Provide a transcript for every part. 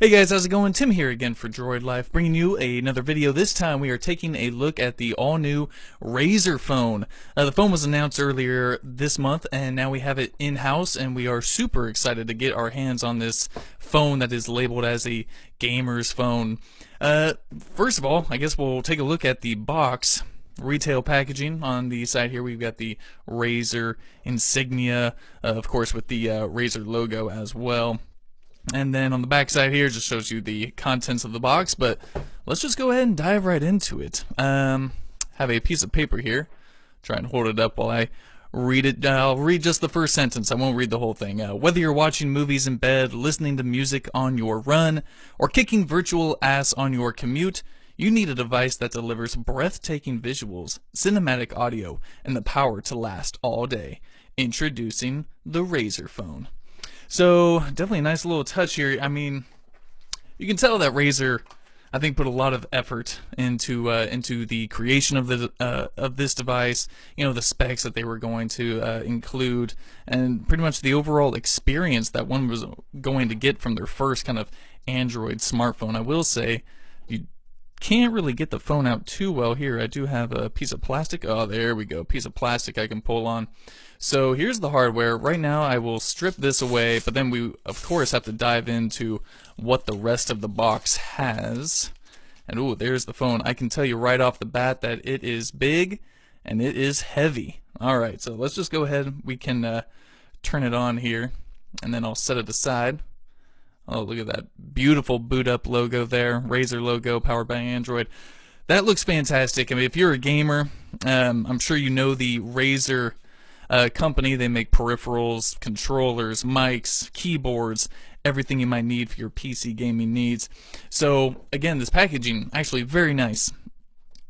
Hey guys, how's it going? Tim here again for Droid Life, bringing you another video. This time we are taking a look at the all-new Razer phone. The phone was announced earlier this month, and now we have it in-house, and we are super excited to get our hands on this phone that is labeled as a gamer's phone. First of all, I guess we'll take a look at the box. Retail packaging on the side here. We've got the Razer insignia, of course, with the Razer logo as well. And then on the back side here just shows you the contents of the box, but let's just go ahead and dive right into it. Have a piece of paper here. Try and hold it up while I read it. I'll read just the first sentence. I won't read the whole thing. Whether you're watching movies in bed, listening to music on your run, or kicking virtual ass on your commute, you need a device that delivers breathtaking visuals, cinematic audio, and the power to last all day. Introducing the Razer phone. So definitely a nice little touch here. I mean, you can tell that Razer, I think, put a lot of effort into the creation of this device. You know, the specs that they were going to include, and pretty much the overall experience that one was going to get from their first kind of Android smartphone. I will say, you can't really get the phone out too well here. I do have a piece of plastic. Oh, there we go. Piece of plastic I can pull on. So here's the hardware. Right now I will strip this away, but then we of course have to dive into what the rest of the box has. And ooh, there's the phone. I can tell you right off the bat that it is big and it is heavy. Alright, so let's just go ahead. We can turn it on here, and then I'll set it aside. Oh, look at that beautiful boot up logo there. Razer logo, powered by Android. That looks fantastic. I mean, if you're a gamer, I'm sure you know the Razer company. They make peripherals, controllers, mics, keyboards, everything you might need for your PC gaming needs. So again, this packaging actually very nice.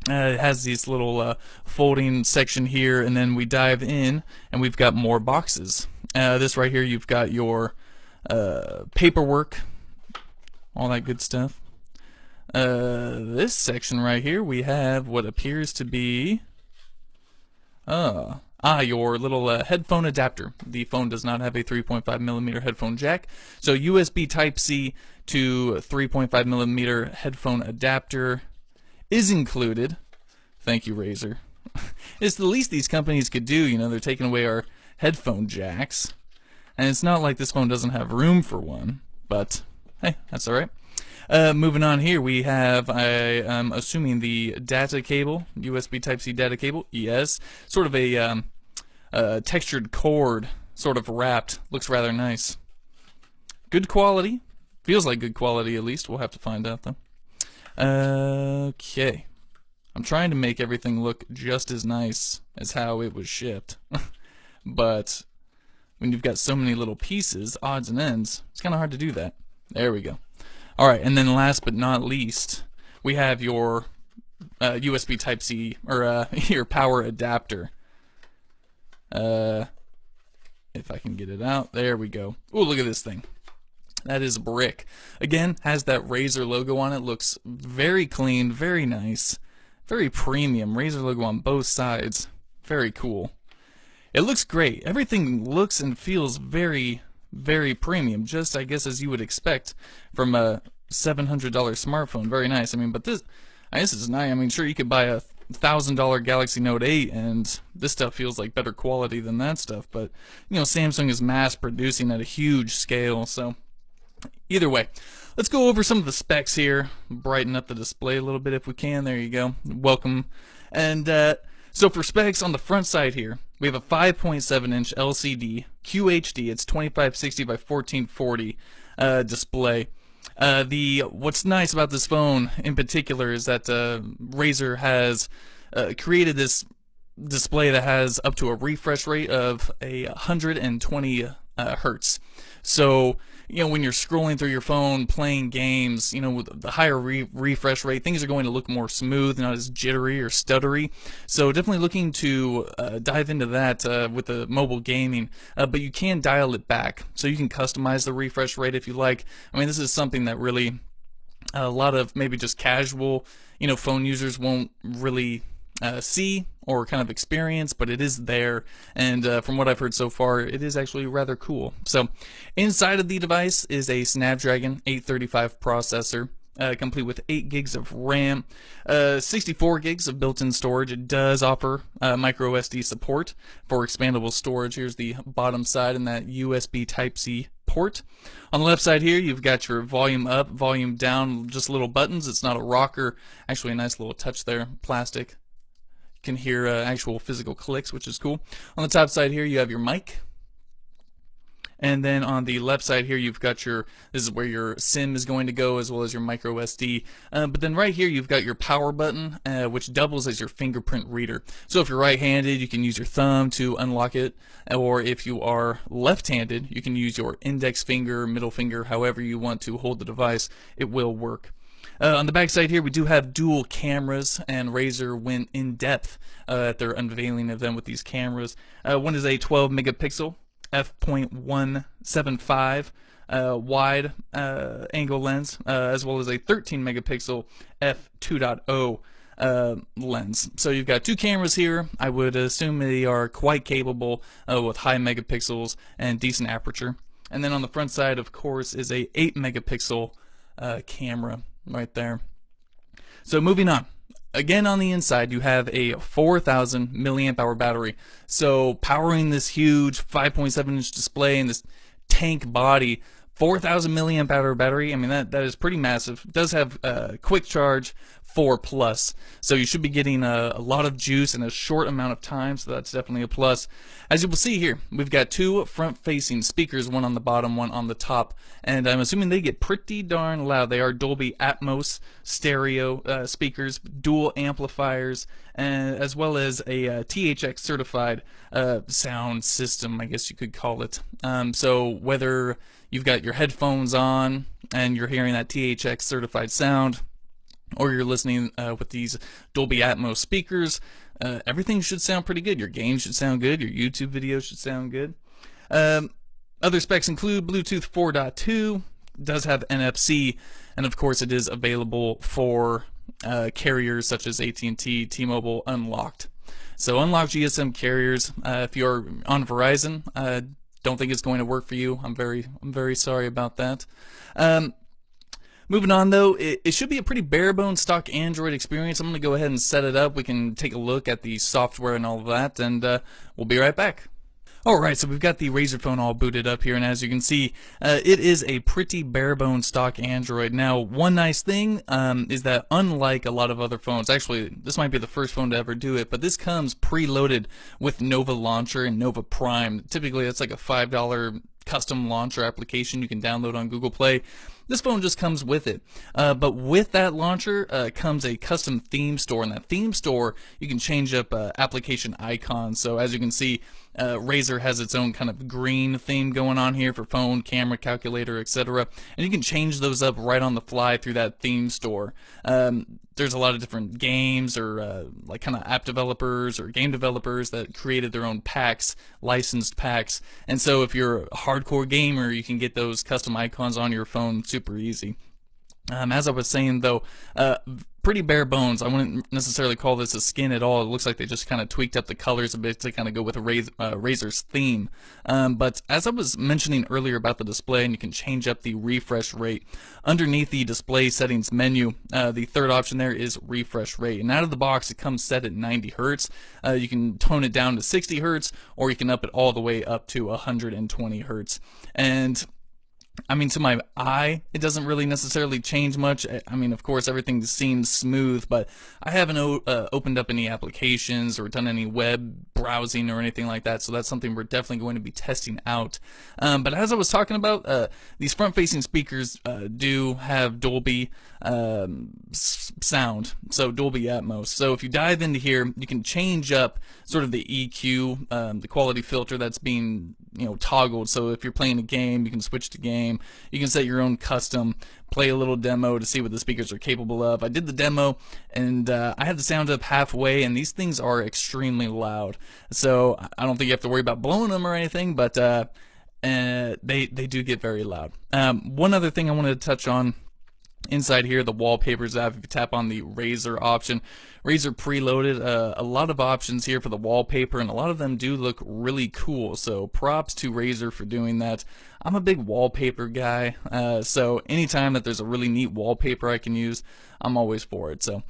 It has these little folding section here, and then we dive in and we've got more boxes. This right here, you've got your paperwork, all that good stuff. This section right here, we have what appears to be your little headphone adapter. The phone does not have a 3.5mm headphone jack, so USB Type-C to 3.5mm headphone adapter is included. Thank you, Razer. It's the least these companies could do. You know, they're taking away our headphone jacks, and it's not like this phone doesn't have room for one, but hey, that's alright. Moving on here, we have, I'm assuming, the data cable, USB Type-C data cable. Yes, sort of a textured cord, sort of wrapped. Looks rather nice. Good quality. Feels like good quality, at least. We'll have to find out, though. Okay. I'm trying to make everything look just as nice as how it was shipped. But when you've got so many little pieces, odds and ends, it's kind of hard to do that. There we go. Alright, and then last but not least, we have your USB Type-C, or your power adapter. If I can get it out, there we go. Ooh, look at this thing. That is a brick. Again, has that Razer logo on it. Looks very clean, very nice, very premium. Razer logo on both sides. Very cool. It looks great. Everything looks and feels very, very premium, just I guess as you would expect from a $700 smartphone. Very nice. I mean, but this is nice. I mean, sure, you could buy a $1,000 Galaxy Note 8 and this stuff feels like better quality than that stuff, but you know, Samsung is mass producing at a huge scale. So either way, let's go over some of the specs here, brighten up the display a little bit if we can. There you go. Welcome. And so for specs on the front side here, we have a 5.7-inch LCD QHD. It's 2560 by 1440 display. What's nice about this phone in particular is that Razer has created this display that has up to a refresh rate of 120 hertz. So you know, when you're scrolling through your phone, playing games, you know, with the higher refresh rate, things are going to look more smooth, not as jittery or stuttery. So definitely looking to dive into that with the mobile gaming. But you can dial it back, so you can customize the refresh rate if you like. I mean, this is something that really a lot of maybe just casual, you know, phone users won't really see or kind of experience, but it is there, and from what I've heard so far, it is actually rather cool. So inside of the device is a Snapdragon 835 processor, complete with 8 gigs of RAM, 64 gigs of built-in storage. It does offer micro SD support for expandable storage. Here's the bottom side and that USB Type-C port. On the left side here, you've got your volume up, volume down, just little buttons. It's not a rocker. Actually, a nice little touch there, plastic. You can hear actual physical clicks, which is cool. On the top side here, you have your mic. And then on the left side here, you've got this is where your SIM is going to go, as well as your micro SD. But then right here, you've got your power button, which doubles as your fingerprint reader. So if you're right-handed, you can use your thumb to unlock it. Or if you are left-handed, you can use your index finger, middle finger, however you want to hold the device. It will work. On the back side here, we do have dual cameras, and Razer went in depth at their unveiling event with these cameras. One is a 12 megapixel f.175 wide angle lens, as well as a 13 megapixel f2.0 lens. So you've got two cameras here. I would assume they are quite capable with high megapixels and decent aperture. And then on the front side, of course, is a 8 megapixel camera right there. So moving on. Again, on the inside, you have a 4,000 milliamp hour battery. So powering this huge 5.7-inch display and this tank body, 4,000 milliamp hour battery, I mean, that is pretty massive. It does have quick charge 4+, so you should be getting a lot of juice in a short amount of time, so that's definitely a plus. As you will see here, we've got two front-facing speakers, one on the bottom, one on the top, and I'm assuming they get pretty darn loud. They are Dolby Atmos stereo speakers, dual amplifiers, as well as a THX certified sound system, I guess you could call it. So whether you've got your headphones on and you're hearing that THX certified sound, or you're listening with these Dolby Atmos speakers, everything should sound pretty good. Your games should sound good. Your YouTube videos should sound good. Other specs include Bluetooth 4.2, does have NFC, and of course it is available for carriers such as AT&T, T-Mobile, unlocked. So unlocked GSM carriers, if you're on Verizon, don't think it's going to work for you. I'm very sorry about that. Moving on, though, it should be a pretty bare-bones stock Android experience. I'm going to go ahead and set it up. We can take a look at the software and all of that, and we'll be right back. Alright, so we've got the Razer phone all booted up here, and as you can see, it is a pretty bare-bones stock Android. Now, one nice thing is that unlike a lot of other phones, actually, this might be the first phone to ever do it, but this comes preloaded with Nova Launcher and Nova Prime. Typically, that's like a $5 custom launcher application you can download on Google Play. This phone just comes with it. But with that launcher comes a custom theme store. In that theme store, you can change up application icons. So as you can see, Razer has its own kind of green theme going on here for phone, camera, calculator, etc. And you can change those up right on the fly through that theme store. There's a lot of different games or like kind of app developers or game developers that created their own packs, licensed packs. And so if you're a hardcore gamer, you can get those custom icons on your phone super easy. As I was saying, though, pretty bare bones. I wouldn't necessarily call this a skin at all. It looks like they just kind of tweaked up the colors a bit to kind of go with a Razer's theme. But as I was mentioning earlier about the display, and you can change up the refresh rate, underneath the display settings menu, the third option there is refresh rate. And out of the box, it comes set at 90 hertz. You can tone it down to 60 hertz, or you can up it all the way up to 120 hertz. And I mean, to my eye, it doesn't really necessarily change much. I mean, of course, everything seems smooth, but I haven't opened up any applications or done any web browsing or anything like that, so that's something we're definitely going to be testing out. But as I was talking about, these front-facing speakers do have Dolby sound, so Dolby Atmos. So if you dive into here, you can change up sort of the EQ, the quality filter that's being toggled. So if you're playing a game, you can switch to game. You can set your own custom, play a little demo to see what the speakers are capable of. I did the demo, and I had the sound up halfway, and these things are extremely loud. So I don't think you have to worry about blowing them or anything, but they do get very loud. One other thing I wanted to touch on Inside here, the wallpapers app, if you tap on the Razer option, Razer preloaded a lot of options here for the wallpaper, and a lot of them do look really cool. So props to Razer for doing that. I'm a big wallpaper guy, so anytime that there's a really neat wallpaper I can use, I'm always for it. So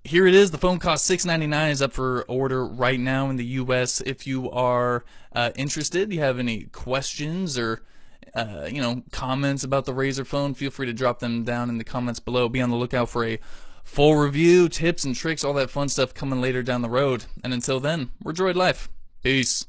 here it is. The phone costs $6.99, is up for order right now in the US. If you are interested, you have any questions or comments about the Razer phone, feel free to drop them down in the comments below. Be on the lookout for a full review, tips and tricks, all that fun stuff coming later down the road. And until then, we're Droid Life. Peace.